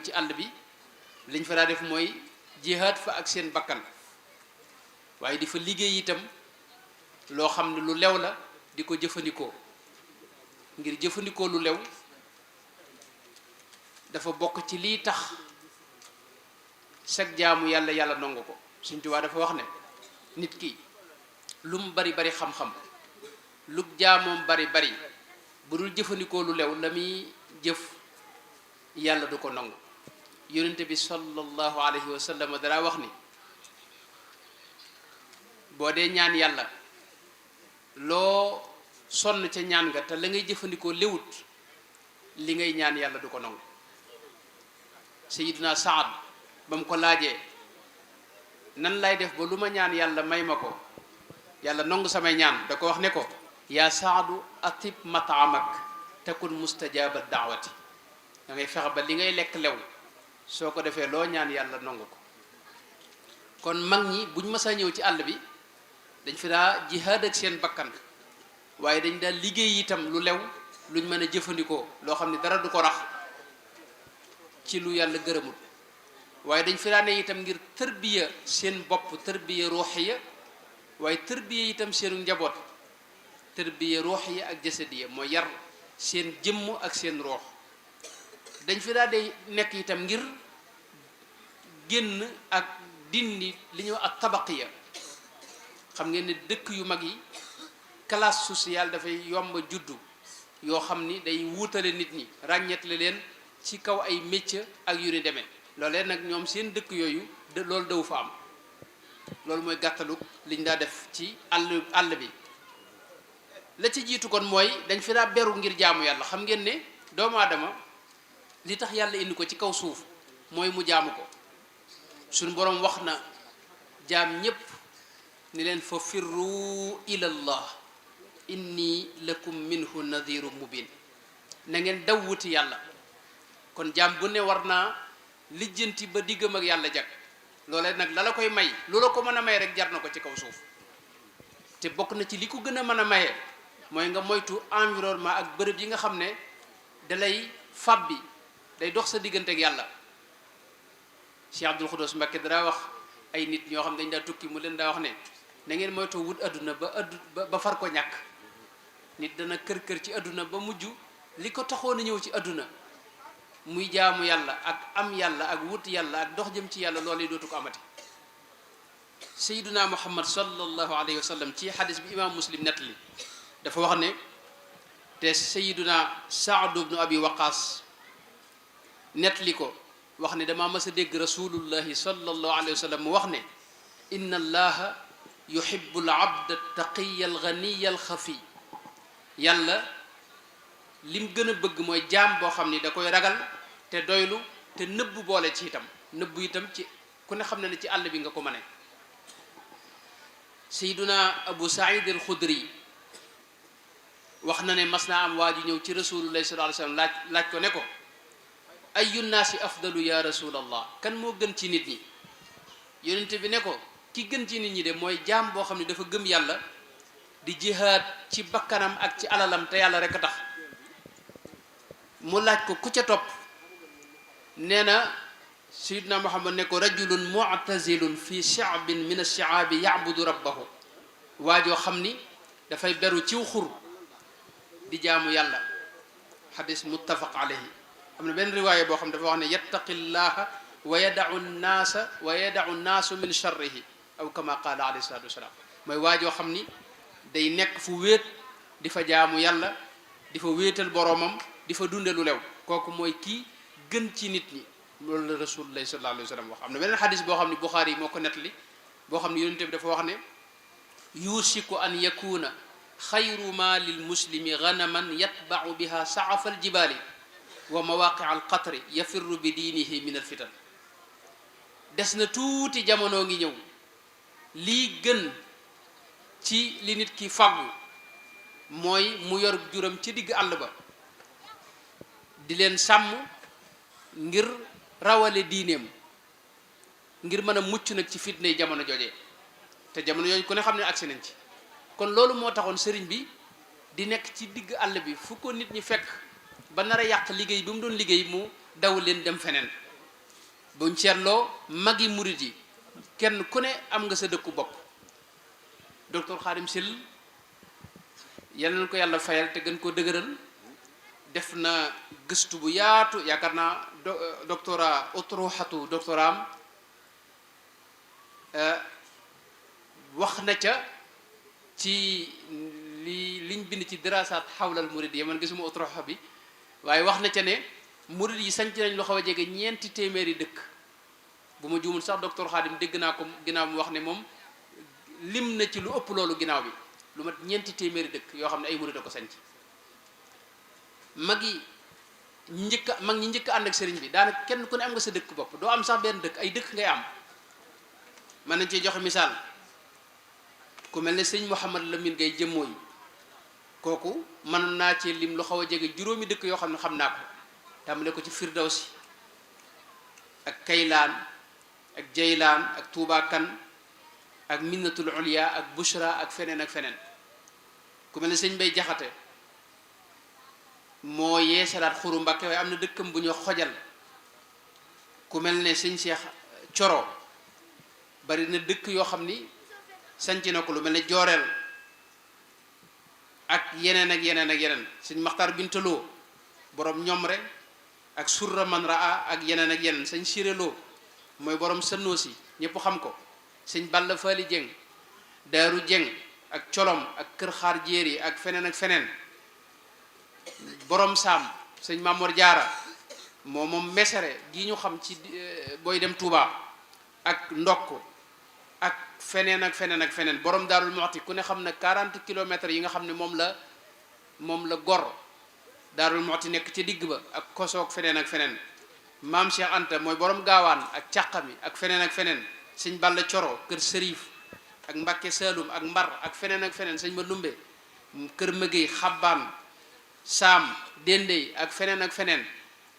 ci àll bi liñ fa daa def mooy jihaad fa ak seen bakkan waaye di fa liggéey itam loo xam ne lu lew la di ko jëfandikoo ngir jëfandikoo lu lew dafa bokk ci lii tax sag jaamu yàlla yàlla nangu ko. Sëñ Tuubaa dafa wax ne nit ki lu mu bari bari xam-xam lu jaamoom bari bari bu dul jëfandikoo lu lew la muy jëf yàlla du ko nangu. Yonente bi sallallahu alayhi wa sallam dara wax ni boo dee ñaan yàlla loo sonn ca ñaan nga te la ngay jëfandikoo lewut li ngay ñaan yàlla du ko nangu. Sayyidina Saad ba mu ko laajee nan lay def ba lu ma ñaan yàlla may ma ko yàlla nangu samay ñaan da ko wax ne ko yaa Saadu atib mataamak takun mustajaba daawati da ngay fexe ba li ngay lekk lew soo ko defee loo ñaan yàlla nangu ko. kon mag ñi buñ mësa ñëw ci àll bi dañ fi daa jihaad ak seen bakkan waaye dañ daal liggéey itam lu lew luñ mën a jëfandikoo loo xam ne dara du ko rax ci lu yàlla gërëmul waaye dañ fi daa ne itam ngir tërbiya seen bopp tërbiya ruuxiya waaye tërbiya itam seenu njaboot tërbiya ruuxiya ak jasadiya mooy yar seen jëmm ak seen ruux. dañ fi daa day nekk itam ngir génn ak dindi li ñuy wax ak tabaqiya xam ngeen ne dëkk yu mag yi classe sociale dafay yomb juddu yoo xam ni day wuutale nit ñi ràññetle leen ci kaw ay métier ak yu ni demee loolee nag ñoom seen dëkk yooyu loolu daw fa am. loolu mooy gàttalu liñ daa def ci àll bi. la ci jiitu kon mooy dañ fi daa beru ngir jaamu yàlla. xam ngeen ne doomu aadama li tax yàlla indi ko ci kaw suuf mooy mu jaamu ko. suñu boroom wax na jaam ñépp ni leen fa firru ilallah inni lakum minhu nadhiru mubin na ngeen daw wuti yàlla. kon jaam bu ne war naa lijjanti ba diggam ak yàlla jag loolee nag la koy may lu la ko mën a may rek jar na ko ci kaw suuf. te bokk na ci li ko gën a mën a maye mooy nga moytu environnement ak bërëb yi nga xam ne dalay fàbbi day dox sa diggante ak yàlla. Cheikh Abdul Xudoos Mbakke dara wax ay nit ñoo xam ne dañ daa tukki mu leen daa wax ne na ngeen moytu wut adduna ba far ko ñàkk. nit dana kër ci adduna ba mujj li ko taxoon a ñëw ci adduna muy jaamu yàlla ak am yàlla ak wut yàlla ak dox jëm ci yàlla loolu dootu ko amati. Sayyiduna Muhammad sallallahu alayhi wa sallam ci xadis bi imaam Muslim nettali dafa wax ne te Sayyiduna Saad ibnu Abi Waqaas nettali ko wax ne dama mës a dégg rasulullahi sallallahu alayhi wa sallam mu wax ne inna allaha yuhibbu al abda taqiya al ganiya al xafi yàlla lim gën a bëgg mooy jaam boo xam ni da koy ragal te doylu te nëbbu boole ci itam nëbbu itam ci ku ne xam ne ci àll bi nga ko mëne. Sayyiduna Abu Saïd al Xudri wax na ne mas naa am waa ji ñëw ci rasulullahi sallallahu alayhi wa sallam laaj ko ne ko ayu naasi afdalu ya rasulallah kan moo gën ci nit ñi. yonente bi ne ko ki gën ci nit ñi de mooy jaam boo xam ne dafa gëm yàlla di jihaad ci bakkanam ak ci alalam te yàlla rek a tax. mu laaj ko ku ca topp nee na Sayyidina Muhammad ne ko rajulun mu'tazilun fi sha'bin min ash-sha'abi ya'budu rabbahu waajoo xam ni dafay beru ciw xur di jaamu yàlla. xadis muttafaq alayhi. am na benn riwaaya boo xam ne dafa wax ne yattaqillaha wa yada'u nnaasa wa yada'u nnaasu min sharrihi aw kama qaala alayhi salaatu wasalaam mooy waajoo xam ni day nekk fu wéet di fa jaamu yàlla di fa wéetal boroomam di fa dunde lu lew kooku mooy kii gën ci nit ñi. loolu la rasulullahi sallallahu alayhi wa sallam wax. am na beneen xadis boo xam ne Buxaari moo ko nettali boo xam ne yonente bi dafa wax ne yusiku an yakuna xayru ma lil muslimi ganaman yatba'u biha sa'afa al jibaali wa mawaqi al qatri yafirru bi diinihi min al fitan. des na tuuti jamono ngi ñëw lii gën ci li nit ki fàggu mooy mu yor juram ci digg àll ba di leen sàmm ngir rawale diineem ngir mën a mucc nag ci fitnay jamono jooje te jamono yooyu ku ne xam ne agsi nañ ci. kon loolu moo taxoon sëriñ bi di nekk ci digg àll bi fu ko nit ñi fekk ba nar a yàq liggéey bi mu doon liggéey mu daw leen dem feneen buñ seetloo magi murit yi kenn ku ne am nga sa dëkku bopp. docteur Khadim Sil yal na ko yàlla fayal te gën koo dëgëral def na gëstu bu yaatu yaakaar naa doctorat utruxatu doctoram wax na ca ci liñ bind ci dirasaat xawlal murid yi man gisuma utruxa bi waaye wax na ca ne murid yi sanc nañ lu xaw a jege 4 téeméeri dëkk bu ma juumul sax docteur Khadim dégg naa ko ginnaaw mu wax ne moom lim na ci lu ëpp loolu ginnaaw bi lu mat 4 téeméeri dëkk yoo xam ne ay murid a ko sanc mag ñi njëkk ànd ak sëriñ bi daanaka kenn ku ne am nga sa dëkk bopp doo am sax benn dëkk ay dëkk ngay am. mën nañ cee joxe misaal ku mel ne sëñ Mouhamad Lamine Gueye jëmmooy kooku mën naa ci lim lu xaw a jege juróomi dëkk yoo xam ne xam naa ko tàmbale ko ci Firdawsi ak Kaylaan ak Jaylaan ak Touba Kan ak Minnatul Ulya ak Bushra ak feneen ak feneen ku mel ne sëñ Bay Jaxate moo yeesalaat Xuru Mbàkke waaye am na dëkkam bu ñu xojal ku mel ne sëñ Cheikh Coro bari na dëkk yoo xam ni sanc na ko lu mel ne Jooreel ak yeneen ak yeneen ak yeneen sëñ Maxtaar Bintaloo borom Ñomre ak Surra Man Raa ak yeneen ak yeneen sëñ Siréloo mooy borom Sannoosi ñëpp xam ko sëñ Balla Faali Jeng Daaru Jeng ak Colom ak Kër Xaar Jéeri ak feneen ak feneen borom Saam sëñ Mamor Jaara moom Mesere gi ñu xam ci booy dem Touba ak Ndokk ak feneen ak feneen ak feneen borom Daarul Muxti ku ne xam ne 40 kilomètres yi nga xam ne moom la gor Daarul Muxti nekk ci digg ba ak Kosoog feneen ak feneen maam Cheikh Anta mooy borom gaawaan ak càqami ak feneen ak feneen sëñ Balla Coro kër Sërif ak Mbàkke Saalum ak Mbar ak feneen sëñ ma Lumbe kër Mëgéy Xabbaan Saam Dendey ak feneen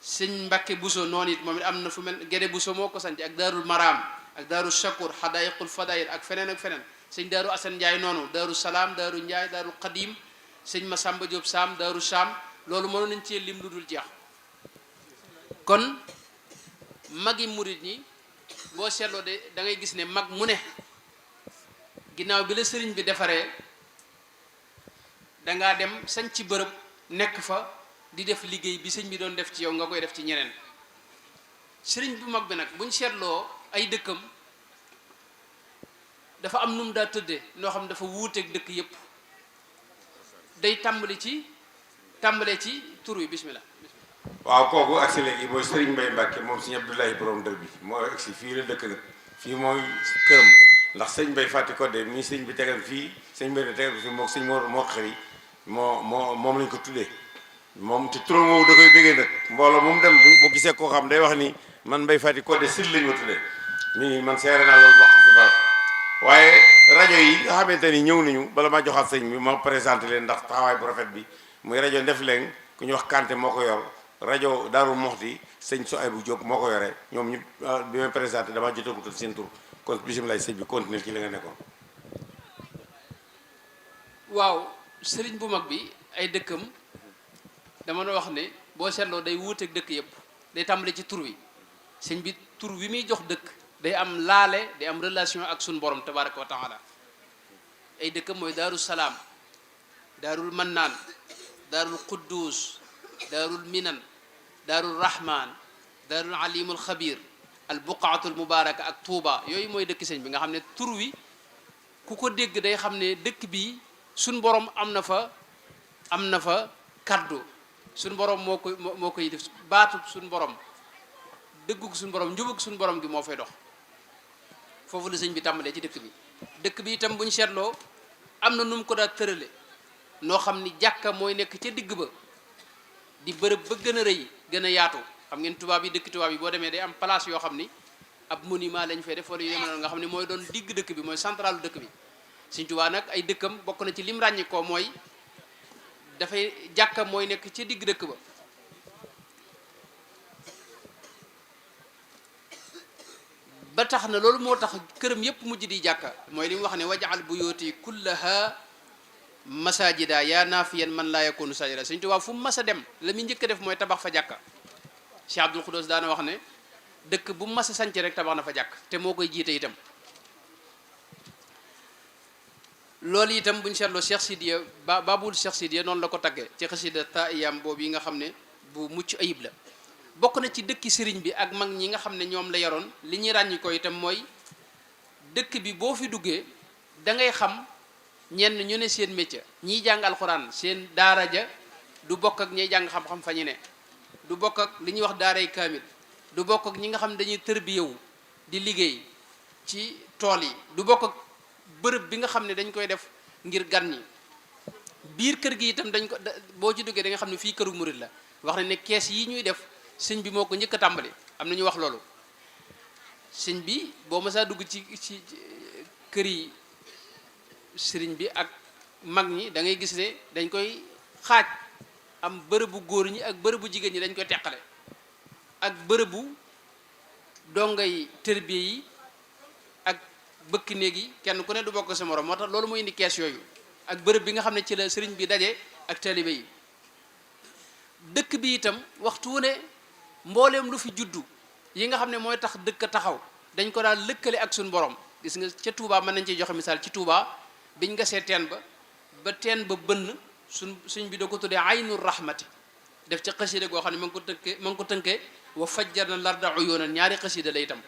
sëñ Mbàkke Buso noonu it moom it am na fu mel Gédé Buso moo ko sanc ak Daarul Maraam ak Daaru Shakur Xadaayiqul Fadaayil ak feneen sëñ Daaru Asan Njaay noonu Daaru Salaam Daaru Njaay Daaru Qadim sëñ Masamba Jóob Saam Daaru Saam loolu mënoon nañ cee lim lu dul jeex kon magi murit ñi boo seetloo de da ngay gis ne mag mu ne ginnaaw bi la sëriñ bi defaree dangaa dem sañ ci bërëb nekk fa di def liggéey bi sëñ bi doon def ci yow nga koy def ci ñeneen sëriñ bu mag bi nag buñ seetloo ay dëkkam dafa am nu mu daa tëddee noo xam ne dafa wuuteeg dëkk yépp day tàmbalee ci tur wi bismillah. waaw kooku agsi léegi mooy Serigne Mbaye Mbacke moom sëñ Abdoulaye borom dër bi moo agsi fii la dëkk nag fii mooy këram ndax sëñ Mbaye Fati Codé mii sëñ bi tegal fii sëñ Mbaye ne tegal fii moom sëñ moo xëri moom lañ ko tuddee moom te turam moom da koy bëggee nag mbooloo moom dem bu gisee koo xam day wax ni man Mbaye Fati Codé sil lañ ma tuddee mii man seere naa loolu wax si barab waaye rajo yi nga xamante ni ñëw nañu bala ma joxaat sëñ bi ma présenté leen ndax taxawaay bu rafet bi muy rajo Ndefleng ku ñu wax Kanté moo ko yor rajo Daaru Moxti sëñ Soaybu Diop moo ko yore ñoom ñu bi may présenté damaa jotagutal seen tur kon bisimilah sëñ bi continuer ci la nga nekkoon. waaw sëriñ bu mag bi ay dëkkam dama doon wax ne boo seetloo day wuuteeg dëkk yëpp day tàmbale ci tur wi sëñ bi tur wi muy jox dëkk day am laale day am relation ak suñu borom tabaraka wa taala ay dëkkam mooy Daaru Salaam Daarul Mannaan Daarul Quddus Daarul Minan Daarul Rahman Daarul Alimul Xabir al buqaatul mubaraka ak Touba yooyu mooy dëkk sëñ bi nga xam ne tur wi ku ko dégg day xam ne dëkk bi suñ borom am na fa kaddu suñ borom moo koy def baatu suñ borom dëggug suñ borom njubug suñ borom gi moo fay dox foofu la sëñ bi tàmbalee ci dëkk bi itam bu ñu seetloo am na nu mu ko daa tërale noo xam ni jàkka mooy nekk ca digg ba di bërëb ba gën a rëy gën a yaatu xam ngeen tubaab yi dëkk tubaab yi boo demee day am place yoo xam ni ab monument lañ fay def wala yu demee noonu nga xam ne mooy doon digg dëkk bi mooy centralu dëkk bi Sëñ Tuubaa nag ay dëkkam bokk na ci lim ràññi ko mooy dafay jàkka mooy nekk ca digg dëkk ba ba tax na loolu moo tax këram yépp mujj di jàkka mooy li mu wax ne wajaal buyooti kullaha masajida yaa naafiyan man laa yakunu sajida Sëñ Tuubaa fu mu mas a dem la muy njëkk a def mooy tabax fa jàkka Cheikh Abdul Xudoos daana wax ne dëkk bu mas a sanc rek tabax na fa jàkk te moo koy jiite itam. loolu itam buñ seetloo Cheikh Sidiya Babul Cheikh Sidiya noonu la ko tagge ci xasida taiyam boobu yi nga xam ne bu mucc ayib la. bokk na ci dëkki sëriñ bi ak mag ñi nga xam ne ñoom la yaroon li ñuy ràññi ko itam mooy dëkk bi boo fi duggee da ngay xam ñenn ñu ne seen métier ñiy jàng alxuraan seen daara ja du bokk ak ñiy jàng xam-xam fa ñu ne du bokk ak li ñuy wax daaray kaamil du bokk ak ñi nga xam ne dañuy tërbiyewu di liggéey ci tool yi du bokk ak bërëb bi nga xam ne dañ koy def ngir gan ñi. biir kër gi itam dañ ko boo ci duggee da nga xam ne fii këru murid la wax ne kees yi ñuy def sëñ bi moo ko njëkk a tàmbali am na ñu wax loolu. sëñ bi boo mësaa dugg ci kër yi sëriñ bi ak mag ñi da ngay gis ne dañ koy xaaj am bërëbu góor ñi ak bërëbu jigéen ñi dañ koy teqale ak bërëbu dongay tërbiye yi ak bëkk néeg yi kenn ku ne du bokk sa morom moo tax loolu mooy indi kees yooyu ak bërëb bi nga xam ne ci la sëriñ bi daje ak taalibe yi. dëkk bi itam waxtu wu ne mbooleem lu fi juddu yi nga xam ne mooy tax dëkk taxaw dañ ko daal lëkkale ak suñu borom. gis nga ca Touba mën nañ ciy joxe misaal ci Touba biñ gasee teen ba teen ba bënn suñ bi da ko tuddee aynul rahmati def ca xasida goo xam ne ma ngi ko tënkee wa fajjarna larda uyunan ñaari xasida la itam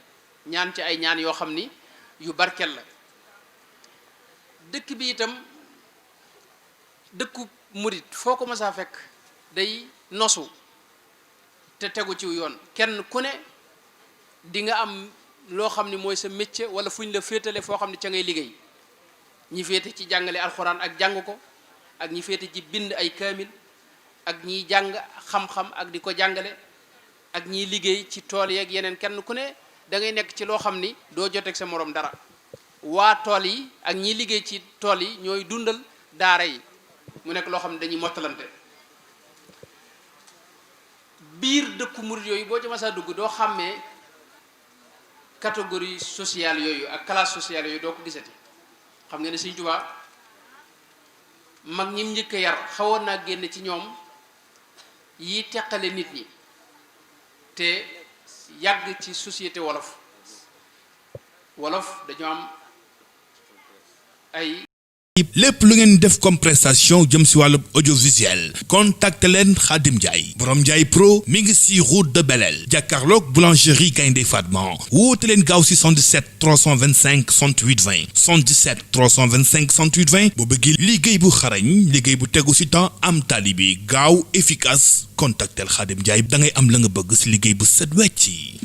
ñaan ci ay ñaan yoo xam ni yu barkel la. dëkk bi itam dëkku murit foo ko mësaa fekk day nosu te tegu ci yoon kenn ku ne di nga am loo xam ni mooy sa métier wala fu ñu la féetale foo xam ne ca ngay liggéey ñi féete ci jàngale alxuraan ak jàng ko ak ñi féete ci bind ay kaamil ak ñiy jàng xam-xam ak di ko jàngale ak ñiy liggéey ci tool yeeg yeneen kenn ku ne da ngay nekk ci loo xam ni doo joteeg sa morom dara. waa tool yi ak ñiy liggéey ci tool yi ñooy dundal daara yi mu nekk loo xam ne dañuy mottalante. biir dëkku murid yooyu boo ci masaa dugg doo xàmmee catégorie sociale yooyu ak classe sociale yooyu doo ko gisati. xam nga ne Sëriñ Tuubaa mag ñim njëkk a yar xawoon naa génn ci ñoom yi teqale nit ñi te yàgg ci société wolof dañoo am ay lépp lu ngeen def comme prestation jëm si wàllu audiovisuel contacte leen Khadim Ndiaye borom Ndiaye Pro mi ngi si route de Belel jàkkaarloog boulangerie Gaynde Fatma woote leen gaaw si 77 325 68 20 77 325 68 20 boo bëggee liggéey bu xarañ liggéey bu tegu si temps am tali bi gaaw efficace contactel Khadim Ndiaye da ngay am la nga bëgg si liggéey bu set wecc